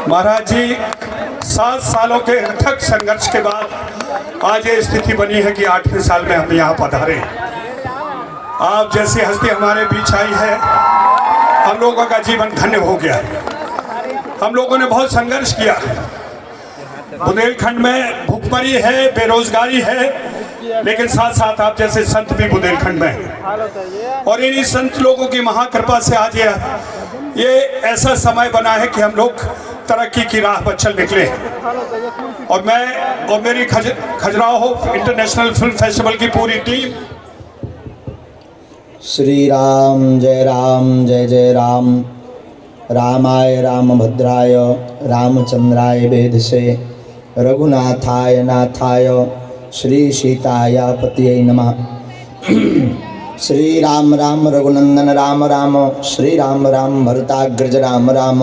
महाराज जी 7 सालों के अथक संघर्ष के बाद आज ये स्थिति बनी है कि 8वें साल में हम यहाँ पधारे। आप जैसी हस्ती हमारे बीच आई है, हम लोगों का जीवन धन्य हो गया। हम लोगों ने बहुत संघर्ष किया। बुंदेलखंड में भूखमरी है, बेरोजगारी है, लेकिन साथ साथ आप जैसे संत भी बुंदेलखंड में हैं। और इन्हीं संत लोगों की महाकृपा से आज ये ऐसा समय बना है कि हम लोग तरक्की की राह पर चल निकले। और मैं और मेरी खजुराहो इंटरनेशनल फिल्म फेस्टिवल की पूरी टीम। श्री राम जय जय राम। रामाय रामभद्राय रामचंद्राय वेधसे रघुनाथाय नाथाय श्री सीताय पतये नमः। श्री राम राम रघुनंदन राम राम, श्री राम राम भरताग्रज राम राम,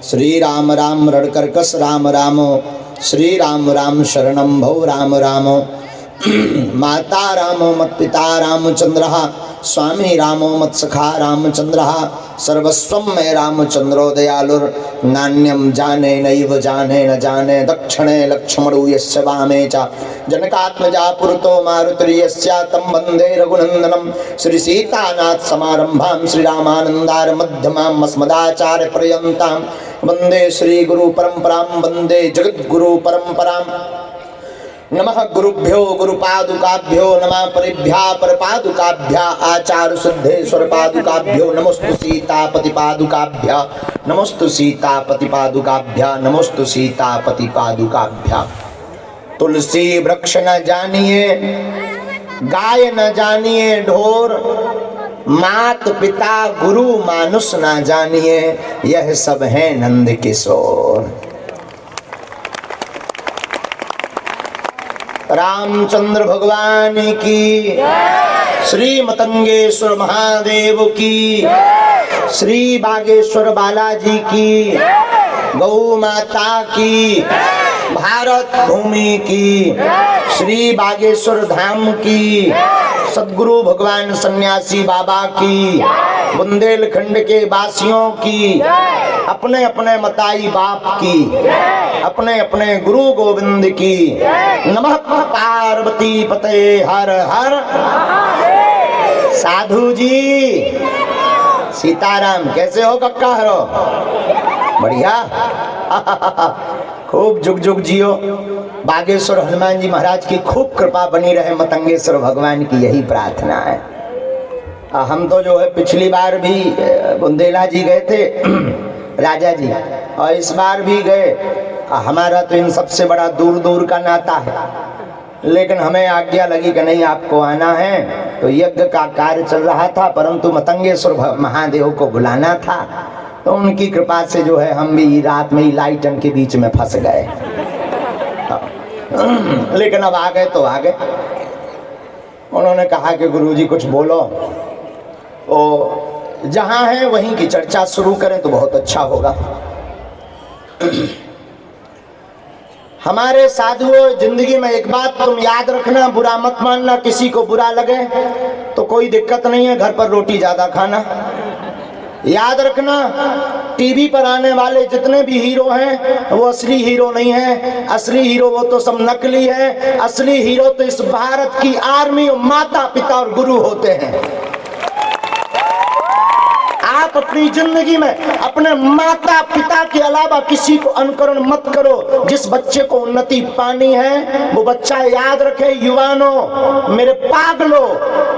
श्री राम राम रणकर्कश राम राम, श्री राम राम शरणं भव राम राम। माता रामो मत्पिता रामचंद्रः, स्वामी रामो मत्सखा रामचंद्रः, सर्वस्वं मे रामचंद्रो दयालुर्, नान्यं जाने नैव जाने न जाने, दक्षिणे लक्ष्मणो यस्य वामे च जनकात्मजा पुरतो मारुतिर्यस्य तं वन्दे रघुनन्दनं। श्री सीतानाथ समारंभां श्री रामानन्दार मध्यमां अस्मदाचार्य पर्यन्तां वन्दे श्री गुरु परंपरां, वन्दे जगद्गुरु परंपरां। नमः गुरुभ्यो गुरुपादुकाभ्यो, नमः परिभ्या परपादुकाभ्या, आचार्य सिद्धेश्वर पादुकाभ्यो, नमोस्तु सीतापति पादुकाभ्या, नमोस्तु सीतापति पादुकाभ्या, नमोस्तु सीतापति पादुकाभ्या। तुलसी वृक्ष न जानिए, गाय न जानिए ढोर, मात पिता गुरु मानुष न जानिए, यह सब है नंद किशोर। रामचंद्र भगवान की, श्री मतंगेश्वर महादेव की, श्री बागेश्वर बालाजी की, गौ माता की, भारत भूमि की, श्री बागेश्वर धाम की, सद्गुरु भगवान सन्यासी बाबा की, बुंदेलखंड के वासियों की, अपने अपने मताई बाप की, अपने अपने गुरु गोविंद की। नमः पार्वती पते हर हर। साधु जी सीताराम, कैसे हो कक्का हरो? बढ़िया। खूब जुग जुग जियो। बागेश्वर हनुमान जी महाराज की खूब कृपा बनी रहे, मतंगेश्वर भगवान की यही प्रार्थना है। हम तो जो है पिछली बार भी बुंदेला जी गए थे राजा जी, और इस बार भी गए। हमारा तो इन सबसे बड़ा दूर दूर का नाता है, लेकिन हमें आज्ञा लगी कि नहीं आपको आना है। तो यज्ञ का कार्य चल रहा था, परंतु मतंगेश्वर महादेव को बुलाना था, तो उनकी कृपा से जो है हम भी रात में ही लाइटन के बीच में फंस गए। लेकिन अब आ गए तो आ गए। उन्होंने कहा कि गुरुजी कुछ बोलो, ओ जहाँ है वहीं की चर्चा शुरू करें तो बहुत अच्छा होगा। हमारे साधुओं, जिंदगी में एक बात तुम याद रखना, बुरा मत मानना। किसी को बुरा लगे तो कोई दिक्कत नहीं है, घर पर रोटी ज्यादा खाना। याद रखना, टीवी पर आने वाले जितने भी हीरो हैं वो असली हीरो नहीं है। असली हीरो वो तो सब नकली है। असली हीरो तो इस भारत की आर्मी और माता पिता और गुरु होते हैं। आप अपनी जिंदगी में अपने माता पिता के अलावा किसी को अनुकरण मत करो। जिस बच्चे को उन्नति पानी है वो बच्चा याद रखे। युवानों, मेरे पागलों,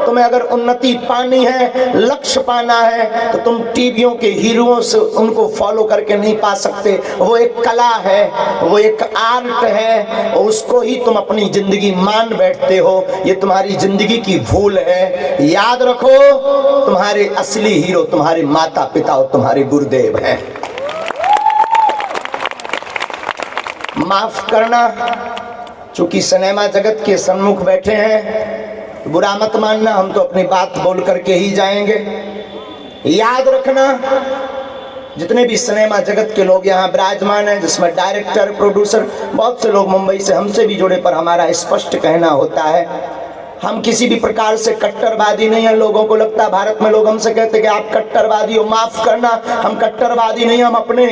तुम्हें अगर उन्नति पानी है, लक्ष्य पाना है, तो तुम टीवियों के हीरोओं से उनको फॉलो करके नहीं पा सकते। वो एक कला है, वो एक आर्ट है, उसको ही तुम अपनी जिंदगी मान बैठते हो। ये तुम्हारी जिंदगी की भूल है। याद रखो, तुम्हारे असली हीरो तुम्हारे माता पिता और तुम्हारे गुरुदेव हैं। माफ करना, चूंकि सिनेमा जगत के सन्मुख बैठे हैं, बुरा मत मानना, हम तो अपनी बात बोल करके ही जाएंगे। याद रखना, जितने भी सिनेमा जगत के लोग यहाँ विराजमान हैं, जिसमें डायरेक्टर, प्रोड्यूसर, बहुत से लोग मुंबई से हमसे भी जुड़े, पर हमारा स्पष्ट कहना होता है हम किसी भी प्रकार से कट्टरवादी नहीं है। लोगों को लगता है भारत में लोग हमसे कहते हैं कि आप कट्टरवादी हो। माफ करना, हम कट्टरवादी नहीं, हम अपने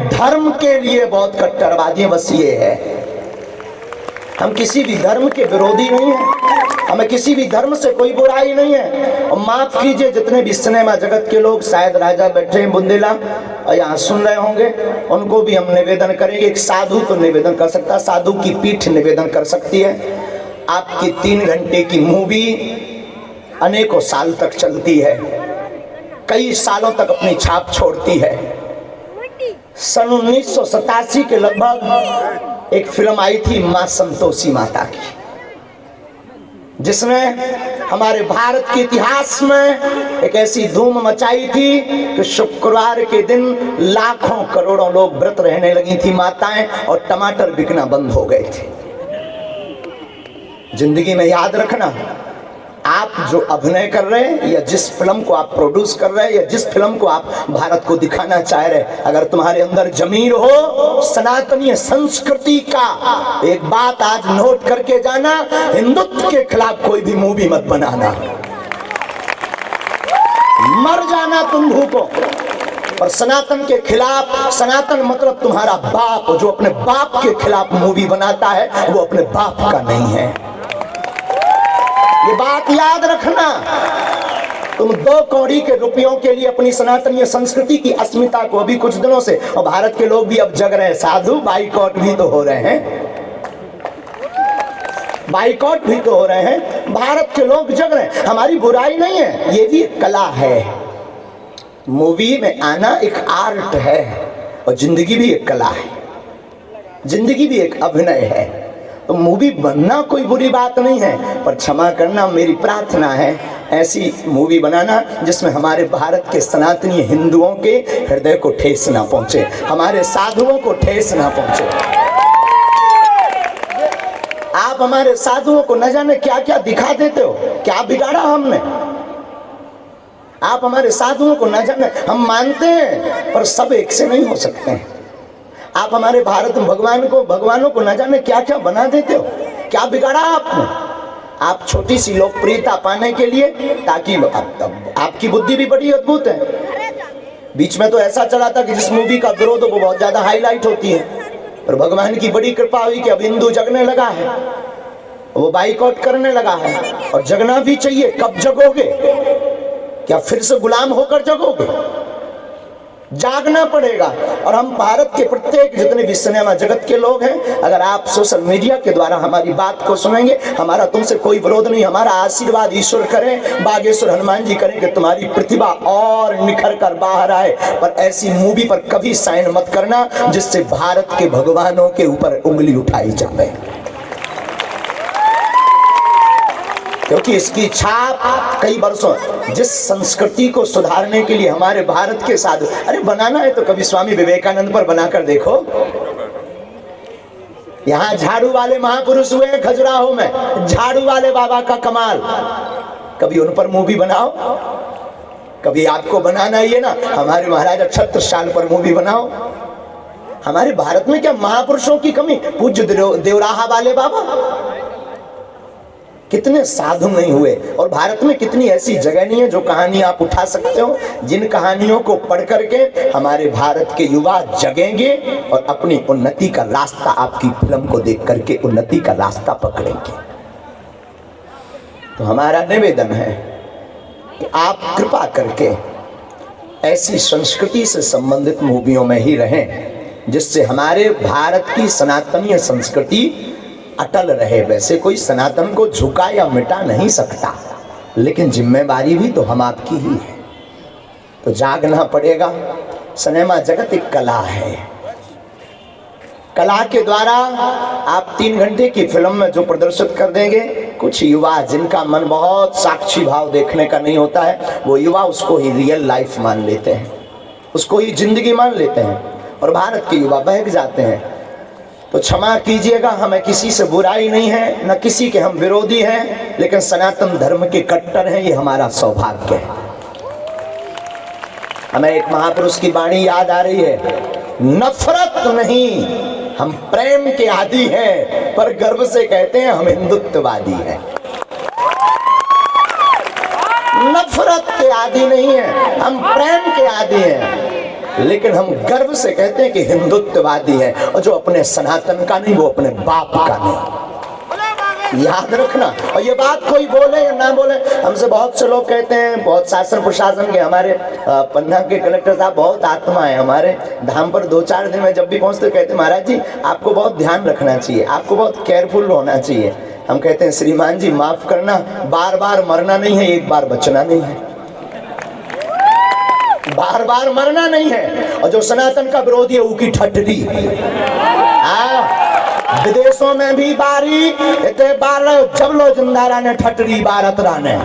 धर्म के लिए बहुत कट्टरवादी हैं, बस ये है। हम किसी भी धर्म के विरोधी नहीं हैं, हमें किसी भी धर्म से कोई बुराई नहीं है। और माफ कीजिए जितने भी सिनेमा जगत के लोग, शायद राजा बैठे हैं बुंदेला और यहाँ सुन रहे होंगे, उनको भी हम निवेदन करेंगे। एक साधु तो निवेदन कर सकता है, साधु की पीठ निवेदन कर सकती है। आपकी 3 घंटे की मूवी अनेकों साल तक चलती है, कई सालों तक अपनी छाप छोड़ती है। सन 1987 के लगभग एक फिल्म आई थी मां संतोषी माता की, जिसने हमारे भारत के इतिहास में एक ऐसी धूम मचाई थी कि शुक्रवार के दिन लाखों करोड़ों लोग व्रत रहने लगी थी माताएं, और टमाटर बिकना बंद हो गए थे। जिंदगी में याद रखना, आप जो अभिनय कर रहे हैं या जिस फिल्म को आप प्रोड्यूस कर रहे हैं या जिस फिल्म को आप भारत को दिखाना चाह रहे हैं, अगर तुम्हारे अंदर जमीर हो सनातनीय संस्कृति का, एक बात आज नोट करके जाना, हिंदुत्व के खिलाफ कोई भी मूवी मत बनाना, मर जाना तुम भूखो। और सनातन के खिलाफ, सनातन मतलब तुम्हारा बाप, जो अपने बाप के खिलाफ मूवी बनाता है वो अपने बाप का नहीं है। ये बात याद रखना। तुम 2 कौड़ी के रुपयों के लिए अपनी सनातनीय संस्कृति की अस्मिता को अभी कुछ दिनों से, और भारत के लोग भी अब जग रहे हैं, साधु बाइकआउट भी तो हो रहे हैं, बाइकआउट भी तो हो रहे हैं, भारत के लोग जग रहे हैं। हमारी बुराई नहीं है, ये भी एक कला है। मूवी में आना एक आर्ट है, और जिंदगी भी एक कला है, जिंदगी भी एक अभिनय है। तो मूवी बनना कोई बुरी बात नहीं है, पर क्षमा करना, मेरी प्रार्थना है ऐसी मूवी बनाना जिसमें हमारे भारत के सनातनी हिंदुओं के हृदय को ठेस ना पहुंचे, हमारे साधुओं को ठेस ना पहुंचे। आप हमारे साधुओं को न जाने क्या क्या दिखा देते हो, क्या बिगाड़ा हमने। आप हमारे साधुओं को न जाने, हम मानते हैं पर सब एक से नहीं हो सकते हैं। आप हमारे भारत में भगवानों को न जाने क्या क्या बना देते हो, क्या बिगाड़ा आपने। आप छोटी सी लोकप्रियता पाने के लिए, ताकि आपकी बुद्धि भी बड़ी अद्भुत है। बीच में तो ऐसा चला था कि जिस मूवी का विरोध वो बहुत ज्यादा हाईलाइट होती है, पर भगवान की बड़ी कृपा हुई कि अब हिंदू जगने लगा है, वो बाइकआउट करने लगा है। और जगना भी चाहिए। कब जगोगे? क्या फिर से गुलाम होकर जगोगे? जागना पड़ेगा। और हम भारत के प्रत्येक जितने भी सिनेमा जगत के लोग हैं, अगर आप सोशल मीडिया के द्वारा हमारी बात को सुनेंगे, हमारा तुमसे कोई विरोध नहीं, हमारा आशीर्वाद ईश्वर करें, बागेश्वर हनुमान जी करें कि तुम्हारी प्रतिभा और निखर कर बाहर आए। पर ऐसी मूवी पर कभी साइन मत करना जिससे भारत के भगवानों के ऊपर उंगली उठाई जाए, क्योंकि इसकी छाप कई वर्षों, जिस संस्कृति को सुधारने के लिए हमारे भारत के साधु, अरे बनाना है तो कभी स्वामी विवेकानंद पर बनाकर देखो। यहाँ झाड़ू वाले महापुरुष हुए हैं खजुराहो में, झाड़ू वाले बाबा का कमाल, कभी उन पर मूवी बनाओ। कभी आपको बनाना ही है ना, हमारे महाराजा छत्रसाल पर मूवी बनाओ। हमारे भारत में क्या महापुरुषों की कमी? पूज्य देवराहा वाले बाबा, कितने साधु नहीं हुए। और भारत में कितनी ऐसी जगह नहीं है जो कहानी आप उठा सकते हो, जिन कहानियों को पढ़ करके हमारे भारत के युवा जगेंगे और अपनी उन्नति का रास्ता, आपकी फिल्म को देख करके उन्नति का रास्ता पकड़ेंगे। तो हमारा निवेदन है कि आप कृपा करके ऐसी संस्कृति से संबंधित मूवियों में ही रहें जिससे हमारे भारत की सनातनीय संस्कृति अटल रहे। वैसे कोई सनातन को झुका या मिटा नहीं सकता, लेकिन जिम्मेवारी भी तो हम आपकी ही है, तो जागना पड़ेगा। सिनेमा जगत एक कला है, कला के द्वारा आप 3 घंटे की फिल्म में जो प्रदर्शित कर देंगे, कुछ युवा जिनका मन बहुत साक्षी भाव देखने का नहीं होता है, वो युवा उसको ही रियल लाइफ मान लेते हैं, उसको ही जिंदगी मान लेते हैं, और भारत के युवा बहक जाते हैं। तो क्षमा कीजिएगा, हमें किसी से बुराई नहीं है, न किसी के हम विरोधी हैं, लेकिन सनातन धर्म के कट्टर हैं, ये हमारा सौभाग्य है। हमें एक महापुरुष की वाणी याद आ रही है, नफरत नहीं, हम प्रेम के आदी हैं, पर गर्व से कहते हैं हम हिंदुत्ववादी हैं। नफरत के आदी नहीं है, हम प्रेम के आदी हैं। लेकिन हम गर्व से कहते हैं कि हिंदुत्ववादी है, और जो अपने सनातन का नहीं वो अपने बाप का नहीं। याद रखना। और ये बात कोई बोले या ना बोले, हमसे बहुत से लोग कहते हैं, बहुत शासन प्रशासन के, हमारे पन्ना के कलेक्टर साहब बहुत आत्मा है, हमारे धाम पर 2-4 दिन में जब भी पहुंचते कहते महाराज जी आपको बहुत ध्यान रखना चाहिए, आपको बहुत केयरफुल होना चाहिए। हम कहते हैं श्रीमान जी माफ करना, बार बार मरना नहीं है, एक बार बचना नहीं है, बार बार मरना नहीं है। और जो सनातन का विरोधी है उसकी ठटरी। विदेशों में भी बारी इतने बार जब लो जिंदारा ने ठटरी बारत राने,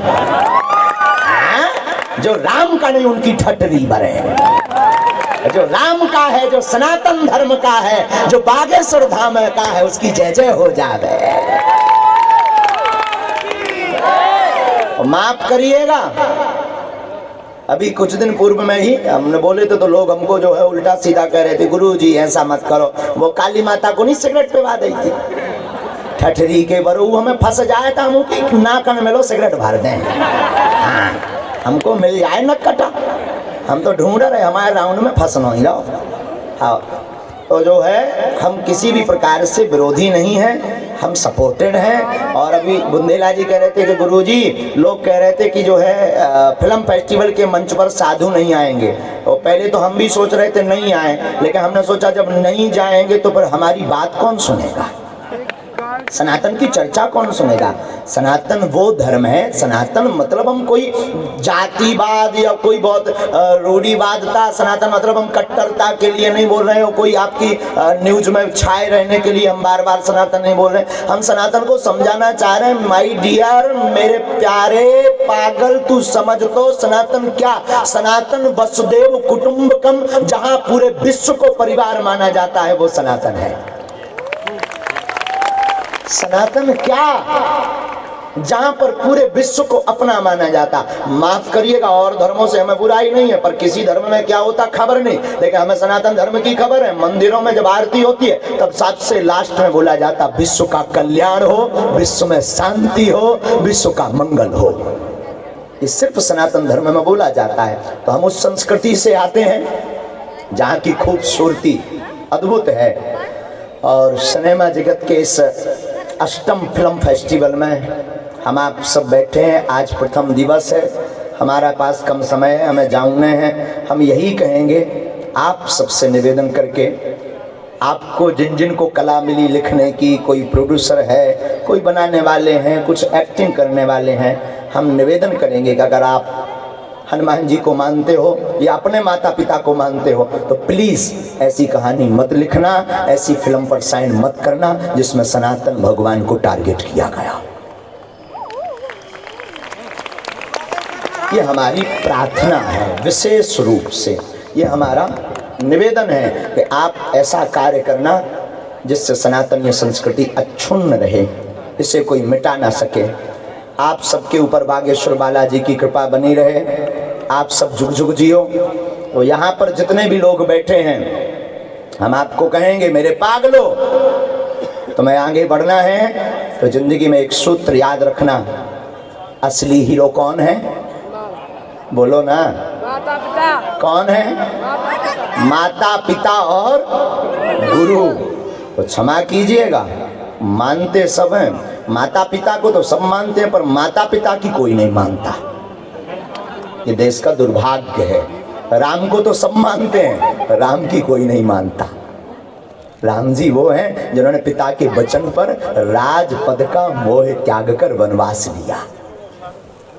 जो राम का नहीं उनकी ठटरी बरे। जो राम का है, जो सनातन धर्म का है, जो बागेश्वर धाम का है, उसकी जय जय हो जावे। माफ करिएगा, अभी कुछ दिन पूर्व में ही हमने बोले तो लोग हमको जो है उल्टा सीधा कह रहे थे, गुरुजी ऐसा मत करो। वो काली माता को नहीं सिगरेट पिला दी थी, ठठरी के बरू हमें फंस जाए तो हम की नाकन में लो सिगरेट भर दें। हाँ, हमको मिल जाए न कटा, हम तो ढूंढ रहे, हमारे राउंड में फंसना ही रहो। हाँ, तो जो है हम किसी भी प्रकार से विरोधी नहीं हैं, हम सपोर्टेड हैं। और अभी बुंदेला जी कह रहे थे कि गुरुजी लोग कह रहे थे कि जो है फिल्म फेस्टिवल के मंच पर साधु नहीं आएंगे। और पहले तो हम भी सोच रहे थे नहीं आए, लेकिन हमने सोचा जब नहीं जाएंगे तो फिर हमारी बात कौन सुनेगा, सनातन की चर्चा कौन सुनेगा। सनातन वो धर्म है, सनातन मतलब हम कोई जातिवाद या कोई बहुत रूढ़िवादता, सनातन मतलब हम कट्टरता के लिए नहीं बोल रहे हो, कोई आपकी न्यूज में छाए रहने के लिए हम बार बार सनातन नहीं बोल रहे। हम सनातन को समझाना चाह रहे हैं, माय डियर, मेरे प्यारे पागल, तू समझ तो सनातन क्या, सनातन वसुदेव कुटुंबकम, जहां पूरे विश्व को परिवार माना जाता है वो सनातन है। सनातन क्या, जहां पर पूरे विश्व को अपना माना जाता। माफ करिएगा, और धर्मों से हमें बुराई नहीं है, पर किसी धर्म में क्या होता खबर नहीं, लेकिन हमें सनातन धर्म की खबर है। मंदिरों में जब आरती होती है तब सबसे लास्ट में बोला जाता विश्व का कल्याण हो, विश्व में शांति हो, विश्व का मंगल हो। ये सिर्फ सनातन धर्म में बोला जाता है। तो हम उस संस्कृति से आते हैं जहाँ की खूबसूरती अद्भुत है। और सिनेमा जगत के इस 8म फिल्म फेस्टिवल में हम आप सब बैठे हैं। आज प्रथम दिवस है, हमारा पास कम समय है, हमें जानने हैं। हम यही कहेंगे आप सबसे निवेदन करके, आपको जिन जिन को कला मिली लिखने की, कोई प्रोड्यूसर है, कोई बनाने वाले हैं, कुछ एक्टिंग करने वाले हैं, हम निवेदन करेंगे कि अगर आप हनुमान जी को मानते हो या अपने माता पिता को मानते हो तो प्लीज़ ऐसी कहानी मत लिखना, ऐसी फिल्म पर साइन मत करना जिसमें सनातन भगवान को टारगेट किया गया। ये हमारी प्रार्थना है, विशेष रूप से ये हमारा निवेदन है कि आप ऐसा कार्य करना जिससे सनातन संस्कृति अक्षुण्ण रहे, इसे कोई मिटा ना सके। आप सबके ऊपर बागेश्वर बालाजी की कृपा बनी रहे, आप सब जुग जुग जियो। तो यहाँ पर जितने भी लोग बैठे हैं हम आपको कहेंगे मेरे पागलो, तुम्हें आगे बढ़ना है तो जिंदगी में एक सूत्र याद रखना, असली हीरो कौन है, बोलो ना, माता पिता। कौन है, माता पिता और गुरु। तो क्षमा कीजिएगा, मानते सब हैं, माता पिता को तो सब मानते हैं पर माता पिता की कोई नहीं मानता। ये देश का दुर्भाग्य है। राम को तो सब मानते हैं, राम की कोई नहीं मानता। राम जी वो हैं जिन्होंने पिता के वचन पर राजपद का मोह त्याग कर वनवास लिया।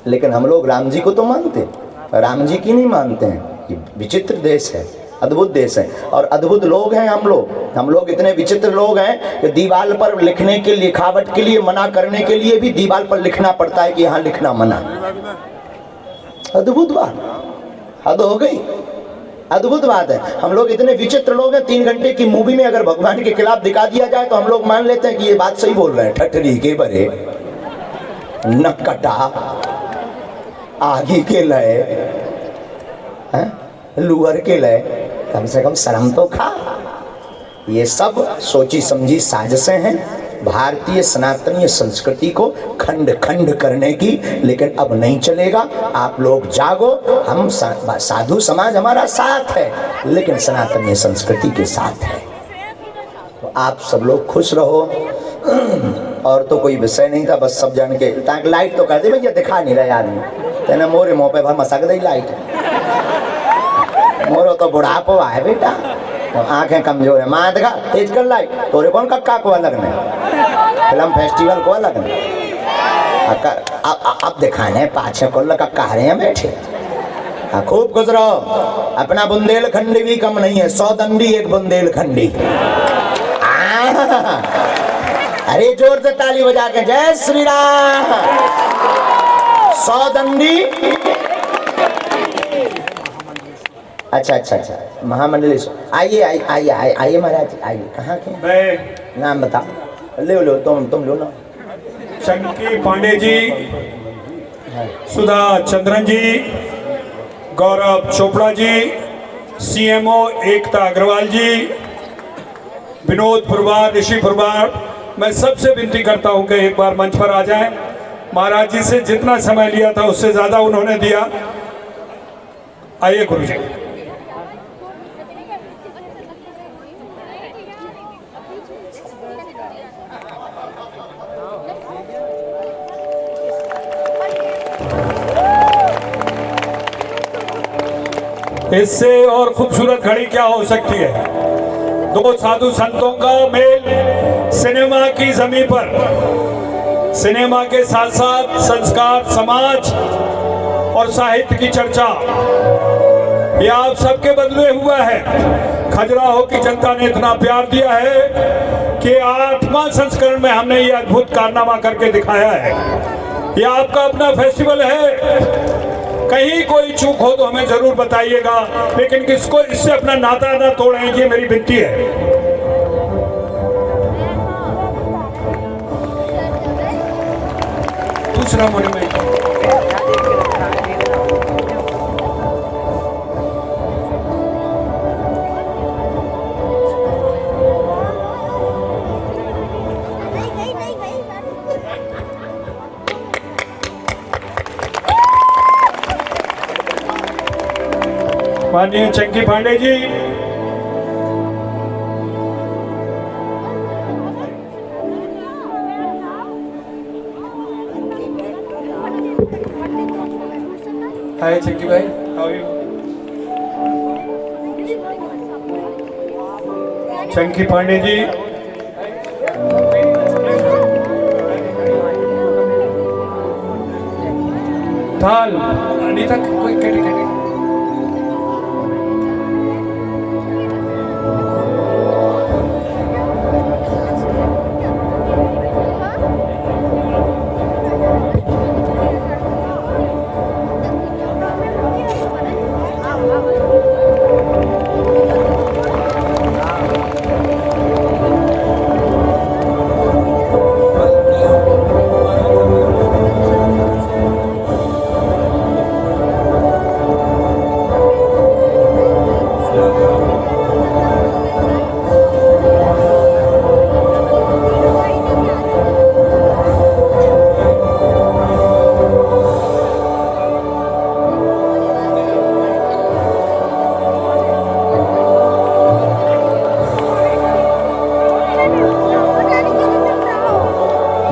लेकिन हम लोग राम जी को तो मानते, राम जी की नहीं मानते हैं। ये विचित्र देश है, अद्भुत देश है और अद्भुत लोग हैं हम लोग इतने विचित्र लोग हैं कि दीवार पर लिखने के, लिखावट के लिए मना करने के लिए भी दीवार पर लिखना पड़ता है कि यहाँ लिखना मना। अद्भुत बात, हद हो गई, अद्भुत बात है। हम लोग इतने विचित्र लोग हैं, 3 घंटे की मूवी में अगर भगवान के खिलाफ दिखा दिया जाए तो हम लोग मान लेते हैं कि ये बात सही बोल रहे हैं। ठठरी के बरे, नकटा, आगी के लय, लुअर के लय, कम से कम शर्म तो खा। ये सब सोची समझी साजिशें हैं, भारतीय सनातनीय संस्कृति को खंड खंड करने की, लेकिन अब नहीं चलेगा। आप लोग जागो, हम साधु समाज हमारा साथ है, लेकिन सनातनीय संस्कृति के साथ है। तो आप सब लोग खुश रहो। और तो कोई विषय नहीं था, बस सब जान के ताकि लाइट तो कर दे भैया, दिखा नहीं रहा आदमी तेना मोरे मुँह पे भर मसक दे लाइट। मोरो तो बुढ़ापो है बेटा, तो आंखें कमजोर है। माँ दिखा तेज कर लाइट, तोरे कौन कक्का को अलग नहीं, फिल्म फेस्टिवल को अलग नहीं। अब दिखाने पाछे को कक्का रहे हैं बैठे। खूब खुश रहो। अपना बुंदेलखंडी भी कम नहीं है, 100 दंडी एक बुंदेलखंडी। अरे जोर से ताली बजा के जय श्री राम। 100 दंडी। अच्छा अच्छा अच्छा, महामंडली। आइए आइए आइए आइए महाराज आइए। कहाँ के? मैं नाम बताओ। ले लो तुम लो ना। चंकी पांडे जी, सुधा चंद्रन जी, गौरव चोपड़ा जी, सीएमओ एकता अग्रवाल जी, विनोद पुरवार, ऋषि पुरवार। मैं सबसे विनती करता हूं कि एक बार मंच पर आ जाएं। महाराज जी से जितना समय लिया था उससे ज्यादा उन्होंने दिया। आइए गुरु जी। इससे और खूबसूरत घड़ी क्या हो सकती है? दो साधु संतों का मेल सिनेमा की जमीन पर, सिनेमा के साथ साथ संस्कार, समाज और साहित्य की चर्चा, ये आप सबके बदले हुआ है। खजुराहो की जनता ने इतना प्यार दिया है कि 8वां संस्करण में हमने ये अद्भुत कारनामा करके दिखाया है। ये आपका अपना फेस्टिवल है। कहीं कोई चूक हो तो हमें जरूर बताइएगा, लेकिन किसको इससे अपना नाता ना तोड़ें, ये मेरी विनती है। दूसरा मोन्यूमेंट माननीय चंकी पांडे जी, हाय चंकी भाई, how are you? Chunky Pandey ji, थाल अनीता कोई कैटेगरी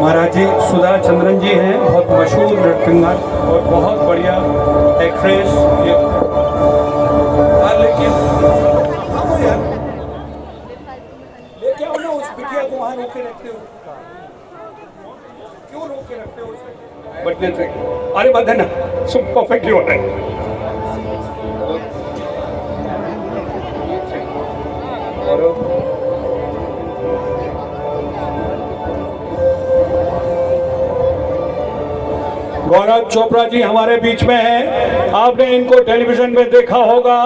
महाराज जी सुधा चंद्रन जी हैं, बहुत मशहूर नृत्यंगना और बहुत बढ़िया एक्ट्रेस। लेकिन लेके आओ ना उस बिटिया को, वहाँ रोके रखते हो, क्यों रोके रखते हो उसे? बटने से अरे बंधन सब परफेक्टली हो रहा है। गौरव चोपड़ा जी हमारे बीच में हैं। आपने इनको टेलीविजन में देखा होगा,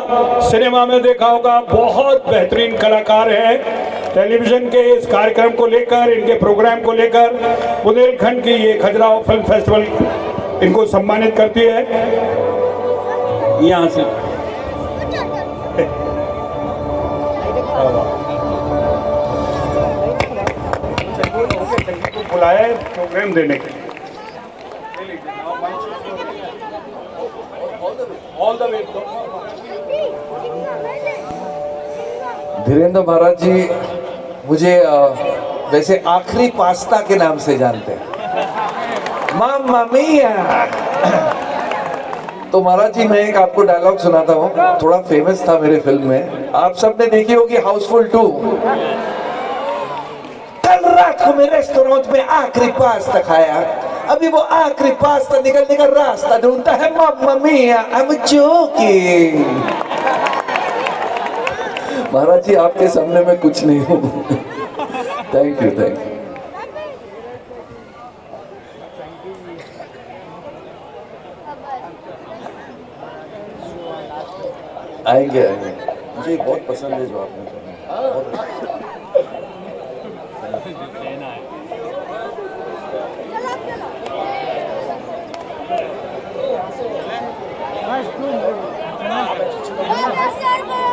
सिनेमा में देखा होगा, बहुत बेहतरीन कलाकार हैं। टेलीविजन के इस कार्यक्रम को लेकर, इनके प्रोग्राम को लेकर बुंदेलखंड की ये खजुराहो फिल्म फेस्टिवल इनको सम्मानित करती है। यहाँ से आए प्रोग्राम देने के लिए। धीरेन्द्र महाराज जी मुझे वैसे आखिरी पास्ता के नाम से जानते हैं, मामा मिया। तो महाराज जी मैं एक आपको डायलॉग सुनाता हूँ, थोड़ा फेमस था मेरे फिल्म में, आप सबने देखी होगी हाउसफुल 2। कल रात को मैं रेस्टोरेंट में आखिरी पास्ता खाया, अभी वो आखिरी पास्ता निकलने का रास्ता ढूंढता है, मामा मिया आई एम जोकिंग। महाराज जी आपके सामने मैं कुछ नहीं हूँ। Thank you, thank you. आएंगे आएंगे, मुझे बहुत पसंद है जो आपने कहा। Yes, sir.